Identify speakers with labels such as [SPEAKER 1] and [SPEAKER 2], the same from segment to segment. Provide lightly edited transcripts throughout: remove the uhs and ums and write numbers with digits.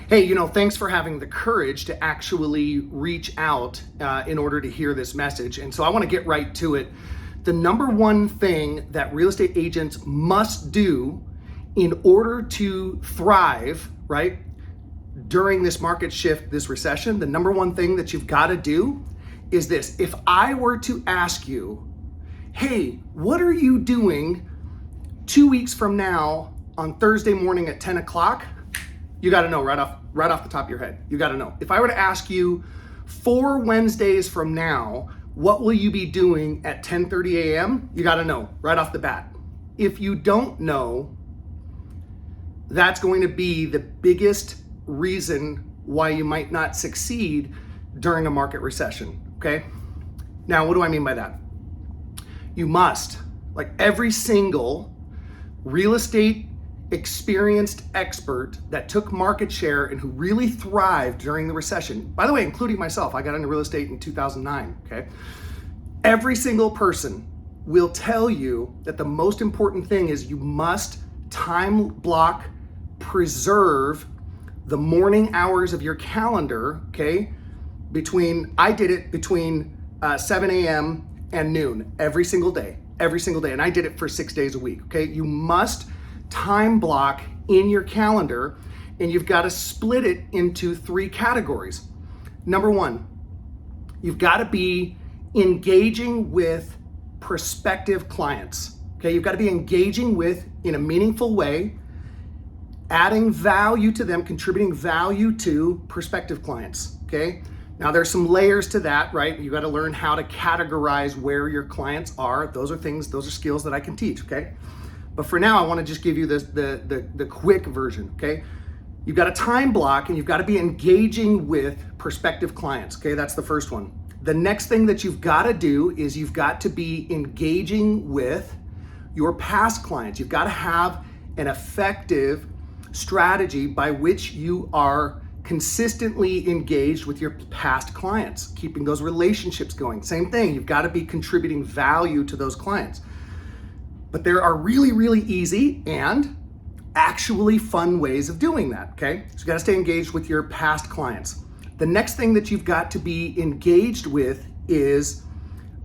[SPEAKER 1] Hey, thanks for having the courage to actually reach out in order to hear this message. And so I want to get right to it. The number one thing that real estate agents must do in order to thrive, right, during this market shift, this recession, the number one thing that you've got to do is this. If I were to ask you, hey, what are you doing 2 weeks from now on Thursday morning at 10 o'clock? You got to know right off the top of your head. You got to know. If I were to ask you 4 Wednesdays from now, what will you be doing at 10:30 a.m.? You got to know right off the bat. If you don't know, that's going to be the biggest reason why you might not succeed during a market recession, okay? Now, what do I mean by that? You must, like every single real estate experienced expert that took market share and who really thrived during the recession, by the way, including myself, I got into real estate in 2009, okay? Every single person will tell you that the most important thing is you must time block, preserve the morning hours of your calendar, okay? I did it between 7 a.m. and noon every single day, and I did it for 6 days a week, okay? You must time block in your calendar, and you've got to split it into 3 categories. Number one, you've got to be engaging with prospective clients, okay? You've got to be engaging with, in a meaningful way, adding value to them, contributing value to prospective clients, okay? Now there's some layers to that, right? You got to learn how to categorize where your clients are. Those are skills that I can teach, okay? But for now, I want to just give you the quick version, okay? You've got a time block and you've got to be engaging with prospective clients, okay? That's the first one. The next thing that you've got to do is you've got to be engaging with your past clients. You've got to have an effective strategy by which you are consistently engaged with your past clients, keeping those relationships going. Same thing, you've got to be contributing value to those clients. But there are really, really easy and actually fun ways of doing that, okay? So you gotta stay engaged with your past clients. The next thing that you've got to be engaged with is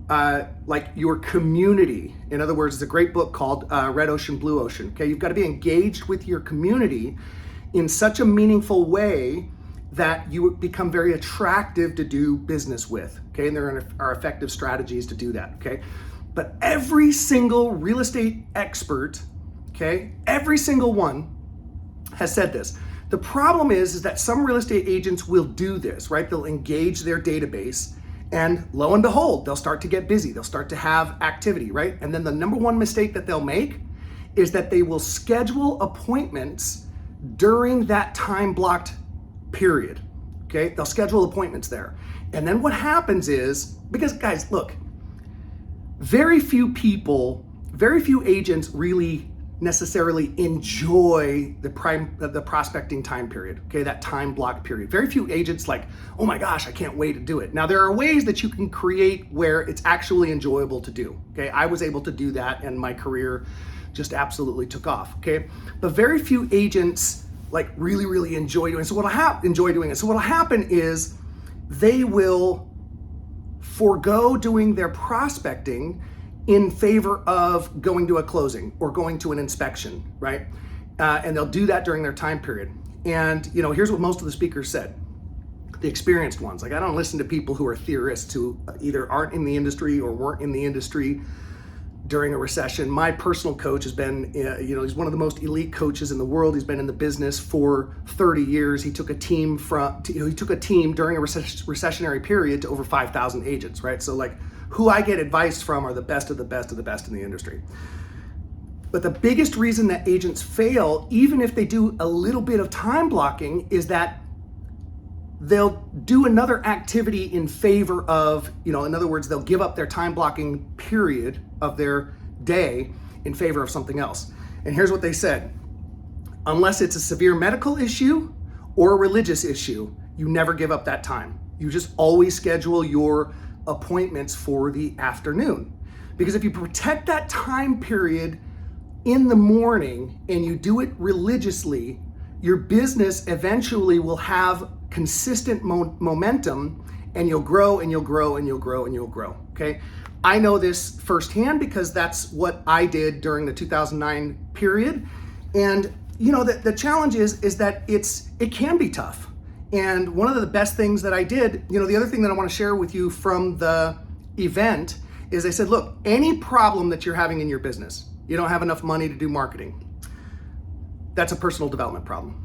[SPEAKER 1] like your community. In other words, it's a great book called Red Ocean, Blue Ocean, okay? You've gotta be engaged with your community in such a meaningful way that you become very attractive to do business with, okay? And there are effective strategies to do that, okay? But every single real estate expert, okay, every single one has said this. The problem is that some real estate agents will do this, right? They'll engage their database and lo and behold, they'll start to get busy. They'll start to have activity, right? And then the number one mistake that they'll make is that they will schedule appointments during that time blocked period, okay? They'll schedule appointments there. And then what happens is, because guys, look, very few agents really necessarily enjoy the prospecting time period, okay, that time block period. Very few agents like, oh my gosh, I can't wait to do it. Now, there are ways that you can create where it's actually enjoyable to do, okay? I was able to do that and my career just absolutely took off, okay? But very few agents like really, really enjoy doing it. So what'll happen is they will forego doing their prospecting in favor of going to a closing or going to an inspection, right? And they'll do that during their time period. And here's what most of the speakers said, the experienced ones. Like, I don't listen to people who are theorists who either aren't in the industry or weren't in the industry during a recession. My personal coach has been, he's one of the most elite coaches in the world. He's been in the business for 30 years. He took a team during a recessionary period to over 5,000 agents, right? So like, who I get advice from are the best of the best of the best in the industry. But the biggest reason that agents fail, even if they do a little bit of time blocking, is that they'll do another activity in favor of, in other words, they'll give up their time blocking period of their day in favor of something else. And here's what they said. Unless it's a severe medical issue or a religious issue, you never give up that time. You just always schedule your appointments for the afternoon. Because if you protect that time period in the morning and you do it religiously, your business eventually will have consistent momentum, and you'll grow and you'll grow and you'll grow and you'll grow, okay? I know this firsthand because that's what I did during the 2009 period. And you know, the challenge is that it can be tough. And one of the best things that I did, you know, the other thing that I want to share with you from the event is I said, look, any problem that you're having in your business, you don't have enough money to do marketing, that's a personal development problem.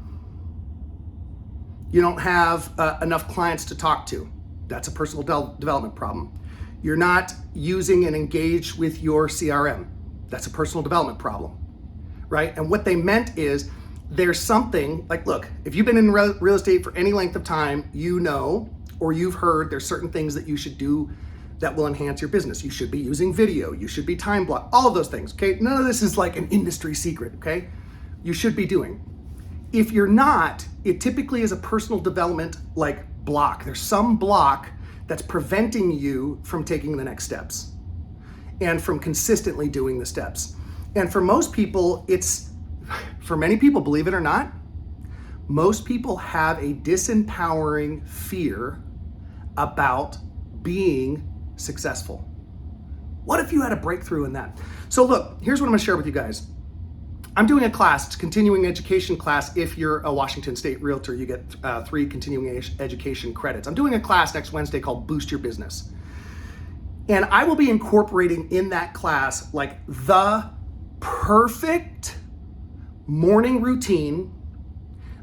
[SPEAKER 1] You don't have enough clients to talk to, that's a personal development problem. You're not using and engaged with your CRM, that's a personal development problem, right? And what they meant is there's something like, look, if you've been in real estate for any length of time, you know, or you've heard there's certain things that you should do that will enhance your business. You should be using video, you should be time block, all of those things, okay? None of this is like an industry secret, okay? You should be doing. If you're not, it typically is a personal development like block. There's some block that's preventing you from taking the next steps and from consistently doing the steps. And for most people, for many people, believe it or not, most people have a disempowering fear about being successful. What if you had a breakthrough in that? So look, here's what I'm gonna share with you guys. I'm doing a class, it's a continuing education class. If you're a Washington State realtor, you get 3 continuing education credits. I'm doing a class next Wednesday called Boost Your Business. And I will be incorporating in that class like the perfect morning routine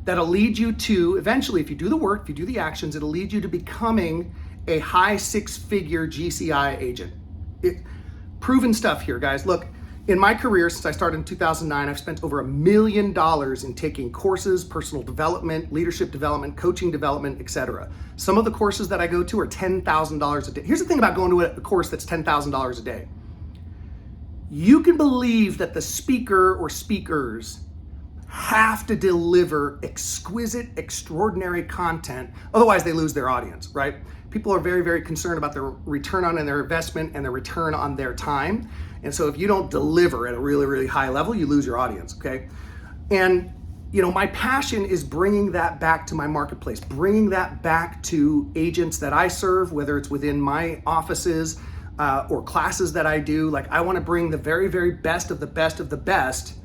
[SPEAKER 1] that'll lead you to, eventually, if you do the work, if you do the actions, it'll lead you to becoming a high 6-figure GCI agent. Proven stuff here, guys. Look, in my career, since I started in 2009, I've spent over $1 million in taking courses, personal development, leadership development, coaching development, etc. Some of the courses that I go to are $10,000 a day. Here's the thing about going to a course that's $10,000 a day. You can believe that the speaker or speakers have to deliver exquisite, extraordinary content, otherwise they lose their audience, right? People are very, very concerned about their return on their investment and their return on their time. And so if you don't deliver at a really, really high level, you lose your audience, okay? And you know, my passion is bringing that back to my marketplace, bringing that back to agents that I serve, whether it's within my offices or classes that I do. Like, I wanna bring the very, very best of the best of the best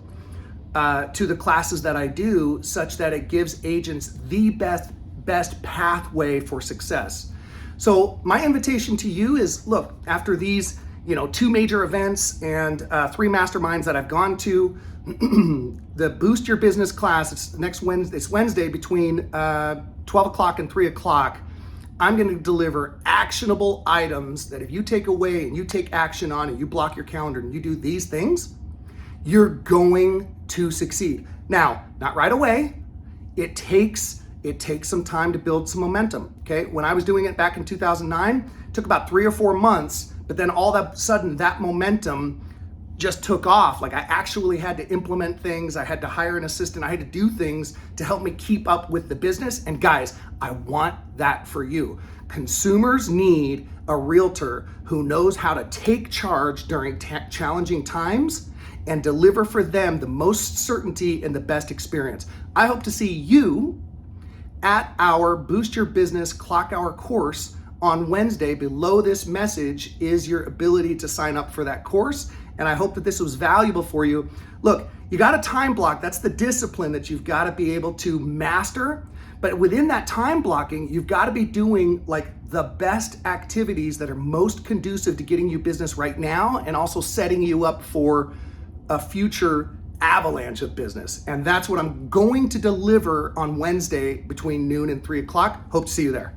[SPEAKER 1] to the classes that I do, such that it gives agents the best pathway for success. So my invitation to you is, look, after these 2 major events and 3 masterminds that I've gone to, the Boost Your Business class, it's Wednesday between 12 o'clock and 3 o'clock. I'm gonna deliver actionable items that if you take away and you take action on and you block your calendar and you do these things, you're going to succeed. Now, not right away. It takes some time to build some momentum, okay? When I was doing it back in 2009, it took about 3 or 4 months, but then all of a sudden that momentum just took off. Like, I actually had to implement things. I had to hire an assistant. I had to do things to help me keep up with the business. And guys, I want that for you. Consumers need a realtor who knows how to take charge during challenging times and deliver for them the most certainty and the best experience. I hope to see you at our Boost Your Business Clock Hour course on Wednesday. Below this message is your ability to sign up for that course. And I hope that this was valuable for you. Look, you got a time block. That's the discipline that you've got to be able to master. But within that time blocking, you've got to be doing like the best activities that are most conducive to getting you business right now and also setting you up for a future avalanche of business. And that's what I'm going to deliver on Wednesday between noon and 3 o'clock. Hope to see you there.